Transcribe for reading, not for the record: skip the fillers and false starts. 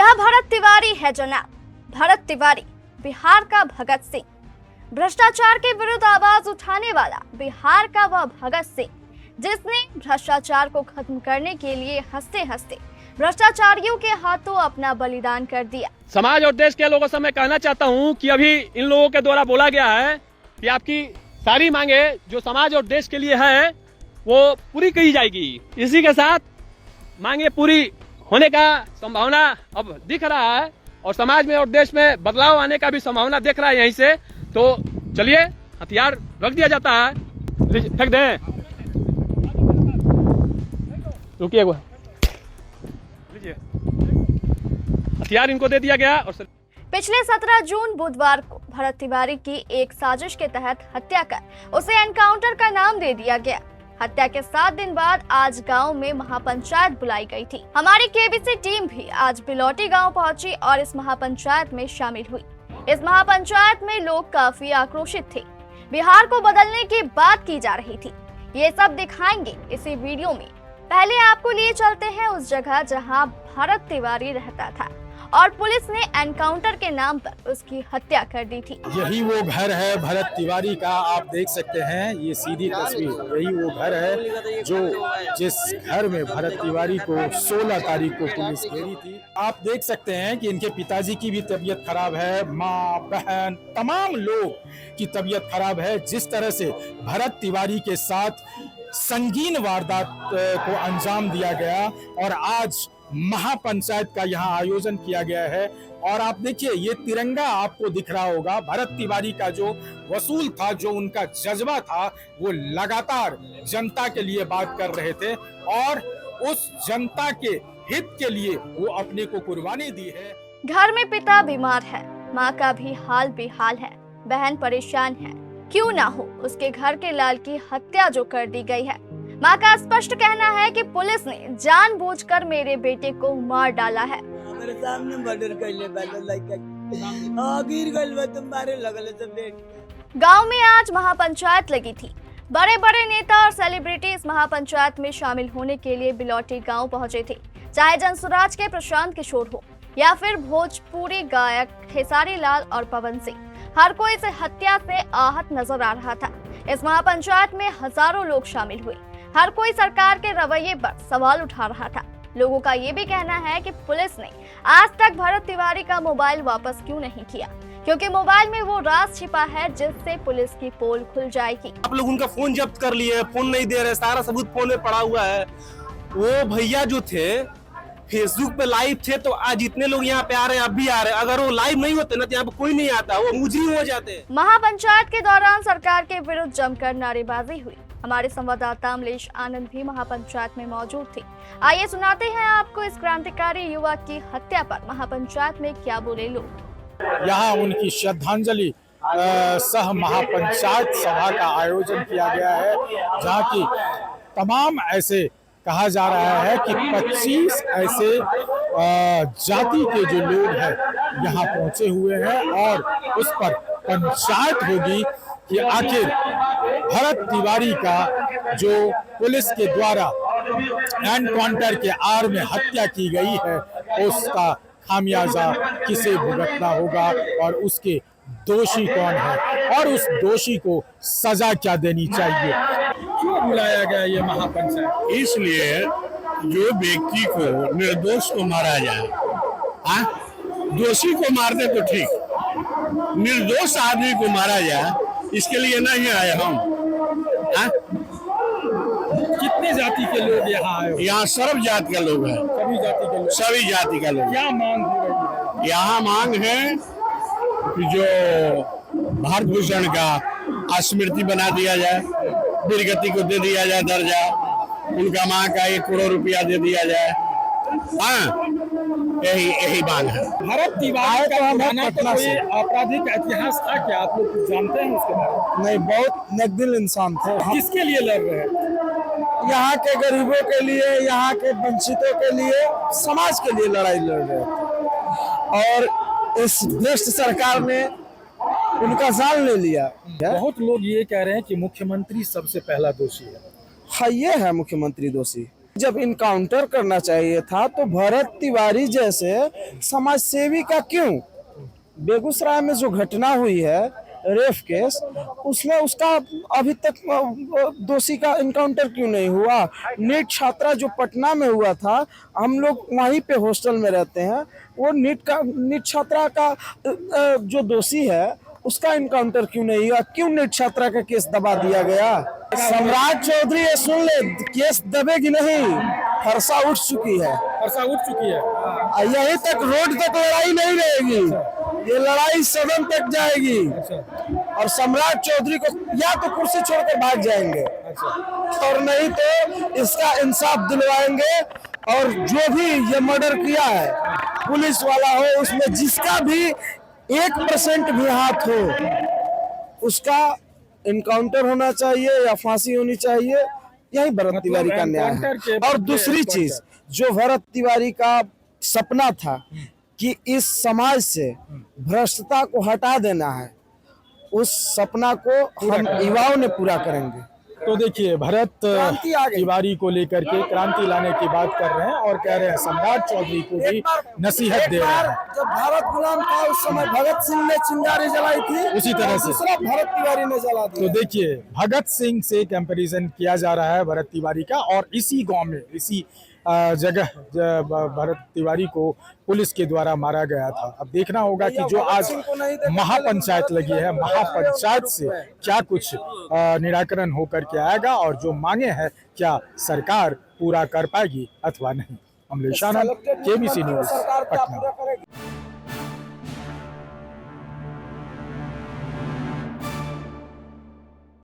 यह भरत तिवारी है जनाब, भरत तिवारी बिहार का भगत सिंह, भ्रष्टाचार के विरुद्ध आवाज उठाने वाला बिहार का वह भगत सिंह जिसने भ्रष्टाचार को खत्म करने के लिए हंसते हंसते भ्रष्टाचारियों के हाथों अपना बलिदान कर दिया। समाज और देश के लोगों से मैं कहना चाहता हूं कि अभी इन लोगों के द्वारा बोला गया है कि आपकी सारी मांगे जो समाज और देश के लिए है वो पूरी की जाएगी। इसी के साथ मांगे पूरी होने का संभावना अब दिख रहा है और समाज में और देश में बदलाव आने का भी संभावना दिख रहा है। यहीं से तो चलिए हथियार रख दिया जाता है, फेंक दें, रुकिए, लीजिए हथियार इनको दे दिया गया। और पिछले 17 जून बुधवार को भरत तिवारी की एक साजिश के तहत हत्या कर उसे एनकाउंटर का नाम दे दिया गया। हत्या के 7 दिन बाद आज गांव में महापंचायत बुलाई गई थी। हमारी केबीसी टीम भी आज बिलौटी गांव पहुंची और इस महापंचायत में शामिल हुई। इस महापंचायत में लोग काफी आक्रोशित थे। बिहार को बदलने की बात की जा रही थी। ये सब दिखाएंगे इसी वीडियो में। पहले आपको लिए चलते हैं उस जगह जहां भरत तिवारी रहता था और पुलिस ने एनकाउंटर के नाम पर उसकी हत्या कर दी थी। यही वो घर है भरत तिवारी का, आप देख सकते हैं ये सीधी तस्वीर। यही वो घर है जो जिस घर में भरत तिवारी को 16 तारीख को पुलिस घेरी थी। आप देख सकते हैं कि इनके पिताजी की भी तबीयत खराब है, माँ बहन तमाम लोग की तबीयत खराब है। जिस तरह से भरत तिवारी के साथ संगीन वारदात को अंजाम दिया गया और आज महापंचायत का यहाँ आयोजन किया गया है। और आप देखिए ये तिरंगा आपको दिख रहा होगा। भरत तिवारी का जो वसूल था, जो उनका जज्बा था, वो लगातार जनता के लिए बात कर रहे थे और उस जनता के हित के लिए वो अपने को कुर्बानी दी है। घर में पिता बीमार है, माँ का भी हाल बेहाल है, बहन परेशान है, क्यों ना हो उसके घर के लाल की हत्या जो कर दी गई है। माँ का स्पष्ट कहना है कि पुलिस ने जानबूझकर मेरे बेटे को मार डाला है। मेरे सामने मर्डर कर ले गिर गइल तुम्हारे लगल सब देख। गांव में आज महापंचायत लगी थी। बड़े बड़े नेता और सेलिब्रिटी इस महापंचायत में शामिल होने के लिए बिलौटी गांव पहुंचे थे। चाहे जनसुराज के प्रशांत किशोर हो या फिर भोजपुरी गायक खेसारी लाल और पवन सिंह, हर कोई इस हत्या से आहत नजर आ रहा था। इस महापंचायत में हजारों लोग शामिल हुए। हर कोई सरकार के रवैये पर सवाल उठा रहा था। लोगों का ये भी कहना है कि पुलिस ने आज तक भरत तिवारी का मोबाइल वापस क्यों नहीं किया, क्योंकि मोबाइल में वो राज छिपा है जिससे पुलिस की पोल खुल जाएगी। आप लोग उनका फोन जब्त कर लिए, फोन नहीं दे रहे, सारा सबूत फोन में पड़ा हुआ है। वो भैया जो थे फेसबुक पे लाइव थे तो आज इतने लोग यहाँ पे आ रहे हैं, अब भी आ रहे हैं। अगर वो लाइव नहीं होते ना तो यहाँ पे कोई नहीं आता, वो मुजरिम हो जाते। महापंचायत के दौरान सरकार के विरुद्ध जमकर नारेबाजी हुई। हमारे संवाददाता अमलेश आनंद भी महापंचायत में मौजूद थे। आइए सुनाते हैं आपको इस क्रांतिकारी युवा की हत्या पर महापंचायत में क्या बोले लोग। यहाँ उनकी श्रद्धांजलि सह महापंचायत सभा का आयोजन किया गया है, जहाँ की तमाम ऐसे कहा जा रहा है कि 25 ऐसे जाति के जो लोग हैं यहाँ पहुंचे हुए हैं और उस पर पंचायत होगी कि आखिर भरत तिवारी का जो पुलिस के द्वारा एनकाउंटर के आड़ में हत्या की गई है उसका खामियाजा किसे भुगतना होगा और उसके दोषी कौन है और उस दोषी को सजा क्या देनी चाहिए। क्यों बुलाया गया ये महापंचायत? इसलिए जो व्यक्ति को निर्दोष को मारा जाए, दोषी को मार दे तो ठीक, निर्दोष आदमी को मारा जाए इसके लिए नहीं आए हम। कितने जाति के लोग यहाँ आए? यहाँ सर्व जाति का लोग हैं, सभी जाति के लोग। सभी जाति का लोग। क्या मांग हो रही है? यहाँ मांग है कि जो भारत भूषण का स्मृति बना दिया जाए, वीरगति को दे दिया जाए दर्जा, उनका माँ का 1 करोड़ रुपया दे दिया जाए। हाँ, यही मांग है। भरत तिवारी का पुराना कोई आपराधिक इतिहास था क्या? आप लोग कुछ जानते हैं उसके बारे में? नहीं, बहुत नेकदिल इंसान थे। किसके लिए लड़ रहे हैं? यहाँ के गरीबों के लिए, यहाँ के वंचितों के लिए, समाज के लिए लड़ाई लड़ रहे थे और इस भ्रष्ट सरकार ने उनका जान ले लिया। बहुत लोग ये कह रहे हैं कि मुख्यमंत्री सबसे पहला दोषी है। हाँ, ये है मुख्यमंत्री दोषी। जब इनकाउंटर करना चाहिए था तो भरत तिवारी जैसे समाज सेवी का क्यों? बेगूसराय में जो घटना हुई है रेप केस, उसमें उसका अभी तक दोषी का इनकाउंटर क्यों नहीं हुआ? नीट छात्रा जो पटना में हुआ था, हम लोग वहीं पे हॉस्टल में रहते हैं, वो नीट छात्रा का जो दोषी है उसका इनकाउंटर क्यों नहीं हुआ? क्यों नीट छात्रा का केस दबा दिया गया? सम्राट चौधरी ये सुन ले, केस दबेगी नहीं, फरसा उठ चुकी है, फरसा उठ चुकी है। यहीं तक रोड तक लड़ाई नहीं रहेगी, ये लड़ाई सदन तक जाएगी और सम्राट चौधरी को या तो कुर्सी छोड़कर भाग जाएंगे और नहीं तो इसका इंसाफ दिलवाएंगे। और जो भी ये मर्डर किया है, पुलिस वाला हो, उसमें जिसका भी 1% भी हाथ हो, उसका इनकाउंटर होना चाहिए या फांसी होनी चाहिए। यही भरत तिवारी का न्याय है। और दूसरी चीज, जो भरत तिवारी का सपना था कि इस समाज से भ्रष्टता को हटा देना है, उस सपना को हम युवाओं ने पूरा करेंगे। तो देखिए, भरत तिवारी को लेकर के क्रांति लाने की बात कर रहे हैं और कह रहे हैं सम्राट चौधरी को भी नसीहत दे रहे हैं। जब भारत गुलाम था उस समय भगत सिंह ने चिंगारी जलाई थी, उसी तरह से दूसरा भरत तिवारी ने जला तो दिया। देखिए, भगत सिंह से कंपैरिजन किया जा रहा है भरत तिवारी का, और इसी गांव में, इसी जगह भरत तिवारी को पुलिस के द्वारा मारा गया था। अब देखना होगा कि जो आज महापंचायत लगी है, महापंचायत से क्या कुछ निराकरण होकर के आएगा और जो मांगे हैं क्या सरकार पूरा कर पाएगी अथवा नहीं। अमलेश आनंद, केबीसी न्यूज, पटना।